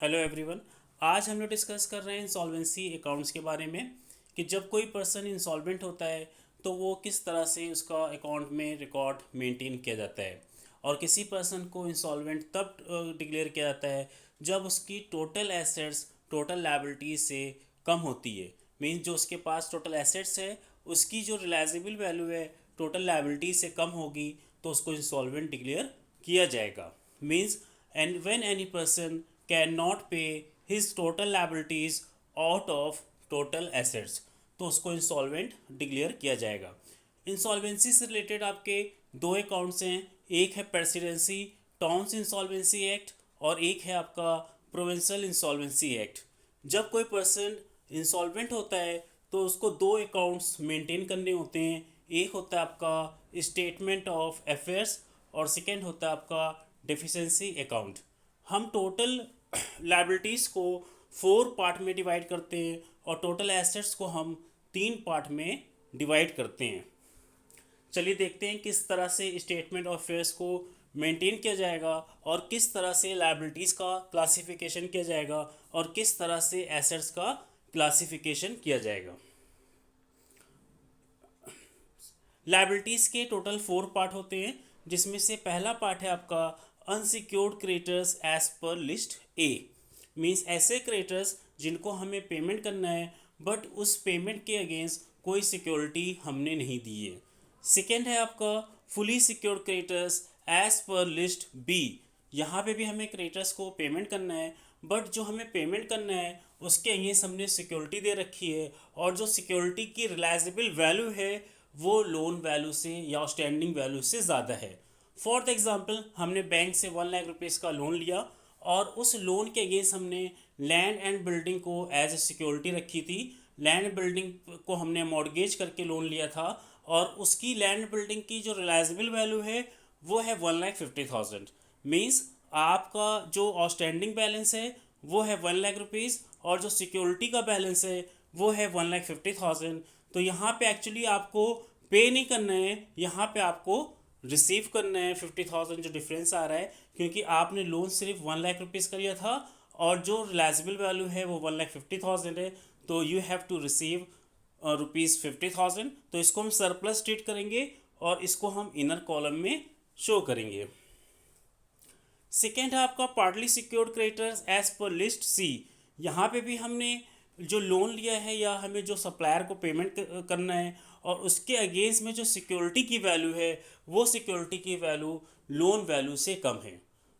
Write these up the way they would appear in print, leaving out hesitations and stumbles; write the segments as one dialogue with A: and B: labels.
A: Hello everyone. आज हम लोग डिस्कस कर रहे हैं इंसॉल्वेंसी अकाउंट्स के बारे में कि जब कोई पर्सन इंसॉल्वेंट होता है तो वो किस तरह से उसका अकाउंट में रिकॉर्ड मेंटेन किया जाता है। और किसी पर्सन को इंसॉल्वेंट तब डिक्लेयर किया जाता है जब उसकी टोटल एसेट्स टोटल लायबिलिटीज से कम होती है। मीन्स जो उसके पास टोटल एसेट्स है उसकी जो रिलाइजेबल वैल्यू है टोटल लायबिलिटीज से कम होगी तो उसको इंसॉल्वेंट डिक्लेयर किया जाएगा। Means and when any person cannot pay his total liabilities out of total assets तो उसको इंसॉल्वेंट डिक्लेयर किया जाएगा। इंसॉल्वेंसी से रिलेटेड आपके दो अकाउंट्स हैं, एक है प्रेसिडेंसी टाउन्स इंसॉल्वेंसी एक्ट और एक है आपका प्रोविंशियल इंसॉल्वेंसी एक्ट। जब कोई पर्सन इंसॉल्वेंट होता है तो उसको दो अकाउंट्स मेंटेन करने होते हैं। एक होता है आपका स्टेटमेंट ऑफ अफेयर्स और सेकेंड होता है आपका डेफिशिएंसी अकाउंट। हम टोटल लायबिलिटीज़ को 4 पार्ट में डिवाइड करते हैं और टोटल एसेट्स को हम 3 पार्ट में डिवाइड करते हैं। चलिए देखते हैं किस तरह से स्टेटमेंट ऑफ अफेयर्स को मेंटेन किया जाएगा और किस तरह से लायबिलिटीज़ का क्लासिफिकेशन किया जाएगा और किस तरह से एसेट्स का क्लासिफिकेशन किया जाएगा। लायबिलिटीज़ के टोटल 4 पार्ट होते हैं जिसमें से पहला पार्ट है आपका unsecured creditors as per list A. Means ऐसे क्रेडिटर्स जिनको हमें पेमेंट करना है बट उस पेमेंट के अगेंस्ट कोई सिक्योरिटी हमने नहीं दी है। सेकेंड है आपका fully secured creditors as per list B. यहाँ पे भी हमें क्रेडिटर्स को पेमेंट करना है बट जो हमें पेमेंट करना है उसके अगेंस्ट हमने सिक्योरिटी दे रखी है और जो सिक्योरिटी की रिलायजेबल वैल्यू है वो लोन वैल्यू से या आउटस्टैंडिंग वैल्यू से ज़्यादा है। फॉर द एग्जांपल हमने बैंक से 1 लाख रुपीज़ का लोन लिया और उस लोन के अगेंस्ट हमने लैंड एंड बिल्डिंग को एज ए सिक्योरिटी रखी थी। लैंड बिल्डिंग को हमने मॉर्गेज करके लोन लिया था और उसकी लैंड बिल्डिंग की जो रिलायजेबल वैल्यू है वो है 1,50,000। मीन्स आपका जो आउटस्टैंडिंग बैलेंस है वो है 1 लाख रुपीज़ और जो सिक्योरिटी का बैलेंस है वो है 1,50,000। तो यहाँ पे एक्चुअली आपको पे नहीं करना है, यहाँ पे आपको रिसीव करना है 50,000 जो डिफरेंस आ रहा है, क्योंकि आपने लोन सिर्फ 1 लाख रुपीज़ का लिया था और जो रिलायजेबल वैल्यू है वो 1,50,000 है। तो यू हैव टू रिसीव ₹50,000। तो इसको हम सरप्लस ट्रीट करेंगे और इसको हम इनर कॉलम में शो करेंगे। सेकेंड है आपका partly secured creditors as per list C. यहाँ पे भी हमने जो लोन लिया है या हमें जो सप्लायर को पेमेंट करना है और उसके अगेंस्ट में जो सिक्योरिटी की वैल्यू है वो सिक्योरिटी की वैल्यू लोन वैल्यू से कम है।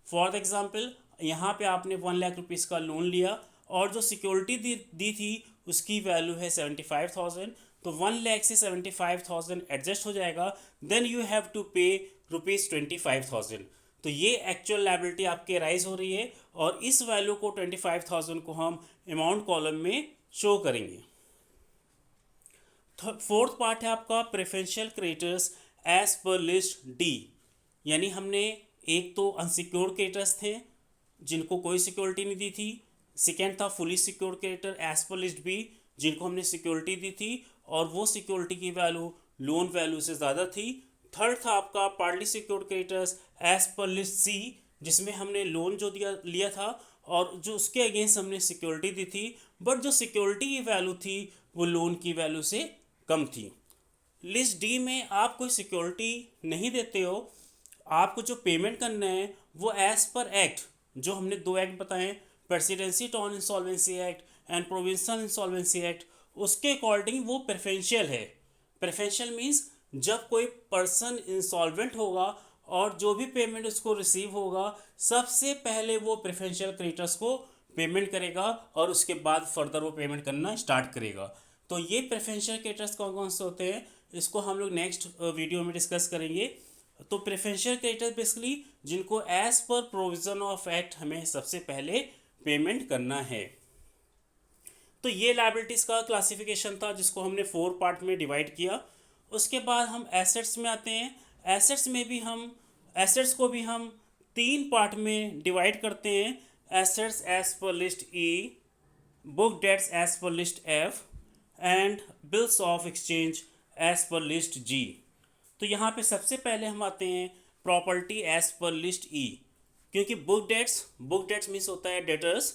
A: फॉर द एग्जांपल यहाँ पे आपने 1 लाख रुपीज़ का लोन लिया और जो सिक्योरिटी दी थी उसकी वैल्यू है 75,000। तो 1 लाख से 75,000 एडजस्ट हो जाएगा, देन यू हैव टू पे ₹25,000। तो ये एक्चुअल लायबिलिटी आपके राइज हो रही है और इस वैल्यू को 25,000 को हम अमाउंट कॉलम में शो करेंगे। फोर्थ पार्ट है आपका preferential creditors as per list D. यानी हमने एक तो अनसिक्योर्ड क्रेडिटर्स थे जिनको कोई सिक्योरिटी नहीं दी थी। सेकेंड था fully secured creditor as per list B जिनको हमने सिक्योरिटी दी थी और वो सिक्योरिटी की वैल्यू लोन वैल्यू से ज़्यादा थी। थर्ड था आपका partly secured creditors as per list C जिसमें हमने लोन जो लिया था और जो उसके अगेंस्ट हमने सिक्योरिटी दी थी बट जो सिक्योरिटी की वैल्यू थी वो लोन की वैल्यू से कम थी। लिस्ट डी में आप कोई सिक्योरिटी नहीं देते हो, आपको जो पेमेंट करना है वो एज पर एक्ट जो हमने दो एक्ट बताए presidency town insolvency act and provincial insolvency act, उसके अकॉर्डिंग वो प्रेफरेंशियल है। प्रेफरेंशियल मीन्स जब कोई पर्सन इंसॉल्वेंट होगा और जो भी पेमेंट उसको रिसीव होगा सबसे पहले वो प्रेफरेंशियल क्रेडिटर्स को पेमेंट करेगा और उसके बाद फर्दर वो पेमेंट करना स्टार्ट करेगा। तो ये प्रेफरेंशियल क्रेडिटर्स कौन कौन से होते हैं इसको हम लोग नेक्स्ट वीडियो में डिस्कस करेंगे। तो प्रेफरेंशियल क्रेडिटर्स बेसिकली जिनको as per provision of act हमें सबसे पहले पेमेंट करना है। तो ये लायबिलिटीज़ का क्लासिफिकेशन था जिसको हमने 4 पार्ट में डिवाइड किया। उसके बाद हम एसेट्स में आते हैं। एसेट्स में भी हम एसेट्स को भी हम 3 पार्ट में डिवाइड करते हैं। Assets as per list E, book debts as per list F and bills of exchange as per list G. तो यहाँ पे सबसे पहले हम आते हैं property as per list E, क्योंकि बुक डेट्स मीन्स होता है debtors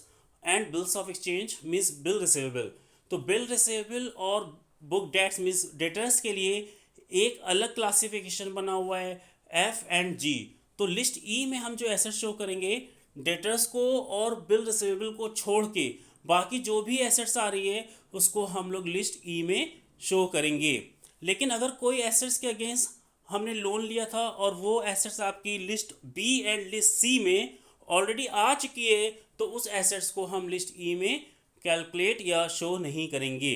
A: and bills of exchange means bill receivable. तो बिल रिसीवेबल और बुक डेट्स मीन्स डेटर्स के लिए एक अलग क्लासिफिकेशन बना हुआ है एफ एंड जी। तो लिस्ट ई में हम जो एसेट शो करेंगे डेटर्स को और बिल रिसीवेबल को छोड़ के बाकी जो भी एसेट्स आ रही है उसको हम लोग लिस्ट ई में शो करेंगे। लेकिन अगर कोई एसेट्स के अगेंस्ट हमने लोन लिया था और वो एसेट्स आपकी लिस्ट बी एंड लिस्ट सी में ऑलरेडी आ चुकी है तो उस एसेट्स को हम लिस्ट ई में कैलकुलेट या शो नहीं करेंगे।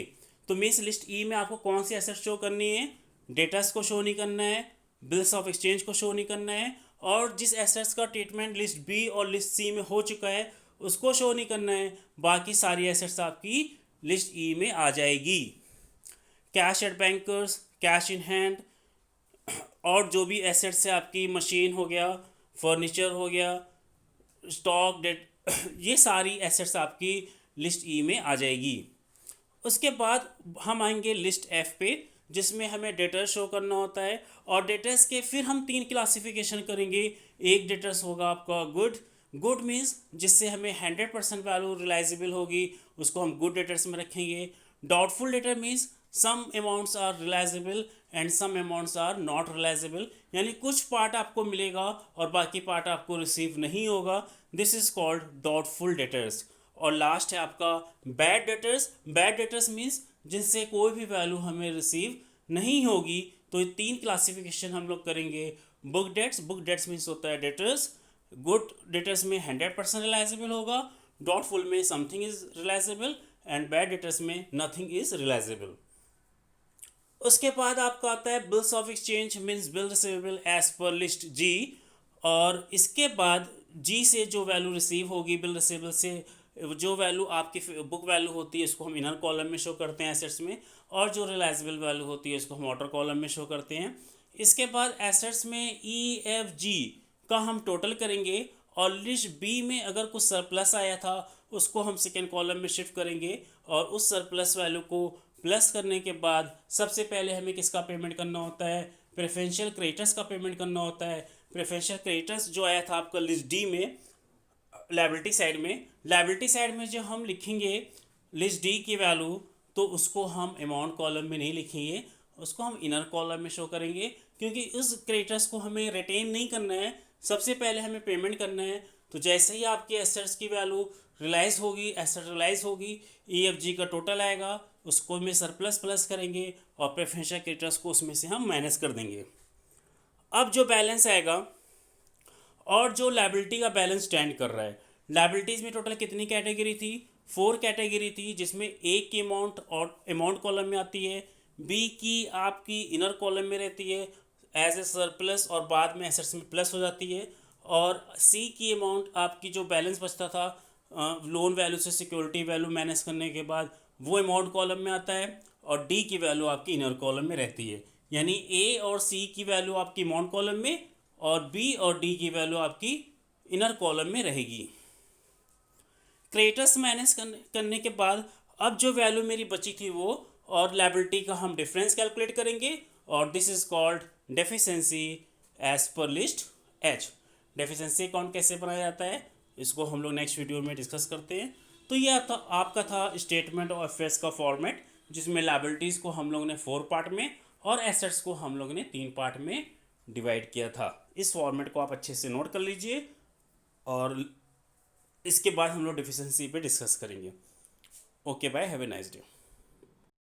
A: तो मीन्स लिस्ट ई में आपको कौन सी एसेट्स शो करनी है, डेटर्स को शो नहीं करना है, बिल्स ऑफ एक्सचेंज को शो नहीं करना है, और जिस एसेट्स का ट्रीटमेंट लिस्ट बी और लिस्ट सी में हो चुका है उसको शो नहीं करना है। बाकी सारी एसेट्स आपकी लिस्ट ई में आ जाएगी। Cash at bankers, cash in hand, और जो भी एसेट्स है आपकी मशीन हो गया, फर्नीचर हो गया, स्टॉक डेट, ये सारी एसेट्स आपकी लिस्ट ई में आ जाएगी। उसके बाद हम आएंगे लिस्ट एफ पे जिसमें हमें डेटर्स शो करना होता है, और डेटर्स के फिर हम 3 क्लासिफिकेशन करेंगे। एक डेटर्स होगा आपका गुड, गुड मीन्स जिससे हमें 100% वैल्यू रिलाइजेबल होगी उसको हम गुड डेटर्स में रखेंगे। Doubtful debtor means some amounts are realisable and some amounts are not realisable, यानी कुछ पार्ट आपको मिलेगा और बाकी पार्ट आपको रिसीव नहीं होगा। This is called doubtful debtors. और लास्ट है आपका bad debtors. Bad debtors means जिनसे कोई भी वैल्यू हमें रिसीव नहीं होगी। तो ये 3 क्लासिफिकेशन हम लोग करेंगे। Book debts, book debts means होता है डेटर्स, गुड डेटर्स में 100% रिलाइजेबल होगा, डाउटफुल में something is realisable, and bad debtors में नथिंग इज रिलाइजेबल। उसके बाद आपका आता है bills of exchange means bill receivable as per list G, और इसके बाद जी से जो वैल्यू रिसीव होगी बिल रिसीवेबल से, जो वैल्यू आपकी बुक वैल्यू होती है इसको हम इनर कॉलम में शो करते हैं एसेट्स में, और जो रिलाइजेबल वैल्यू होती है इसको हम आउटर कॉलम में शो करते हैं। इसके बाद एसेट्स में ई एफ जी का हम टोटल करेंगे, और लिस्ट बी में अगर कुछ सरप्लस आया था उसको हम सेकेंड कॉलम में शिफ्ट करेंगे, और उस सरप्लस वैल्यू को प्लस करने के बाद सबसे पहले हमें किसका पेमेंट करना होता है, प्रेफरेंशियल क्रेडिटर्स का पेमेंट करना होता है। प्रेफरेंशियल क्रेडिटर्स जो आया था आपका लिस्ट डी में लायबिलिटी साइड में, लायबिलिटी साइड में जो हम लिखेंगे लिस्ट डी की वैल्यू तो उसको हम अमाउंट कॉलम में नहीं लिखेंगे, उसको हम इनर कॉलम में शो करेंगे, क्योंकि उस क्रेडिटर्स को हमें रिटेन नहीं करना है, सबसे पहले हमें पेमेंट करना है। तो जैसे ही आपके एसेट्स की वैल्यू रिलाइज होगी, एसेट रिलाइज होगी, ई एफ जी का टोटल आएगा, उसको में सरप्लस प्लस करेंगे और प्रेफरेंशियल क्रेडिटर्स को उसमें से हम माइनस कर देंगे। अब जो बैलेंस आएगा और जो लायबिलिटी का बैलेंस स्टैंड कर रहा है, लायबिलिटीज़ में टोटल कितनी कैटेगरी थी, 4 कैटेगरी थी, जिसमें ए की अमाउंट और अमाउंट कॉलम में आती है, बी की आपकी इनर कॉलम में रहती है एज ए सरप्लस और बाद में एसेट्स में प्लस हो जाती है, और सी की अमाउंट आपकी जो बैलेंस बचता था लोन वैल्यू से सिक्योरिटी वैल्यू माइनस करने के बाद वो अमाउंट कॉलम में आता है, और डी की वैल्यू आपकी इनर कॉलम में रहती है। यानी ए और सी की वैल्यू आपकी अमाउंट कॉलम में और बी और डी की वैल्यू आपकी इनर कॉलम में रहेगी। क्रेडिटर्स माइनस करने के बाद अब जो वैल्यू मेरी बची थी वो और लायबिलिटी का हम डिफरेंस कैलकुलेट करेंगे, और this is called deficiency as per list H. Deficiency account कैसे बनाया जाता है इसको हम लोग नेक्स्ट वीडियो में डिस्कस करते हैं। तो यह था आपका था स्टेटमेंट ऑफ अफेयर्स का फॉर्मेट, जिसमें लायबिलिटीज़ को हम लोगों ने 4 पार्ट में और एसेट्स को हम लोगों ने 3 पार्ट में डिवाइड किया था। इस फॉर्मेट को आप अच्छे से नोट कर लीजिए, और इसके बाद हम लोग डिफिशिएंसी पे डिस्कस करेंगे। Okay bye, have a nice day.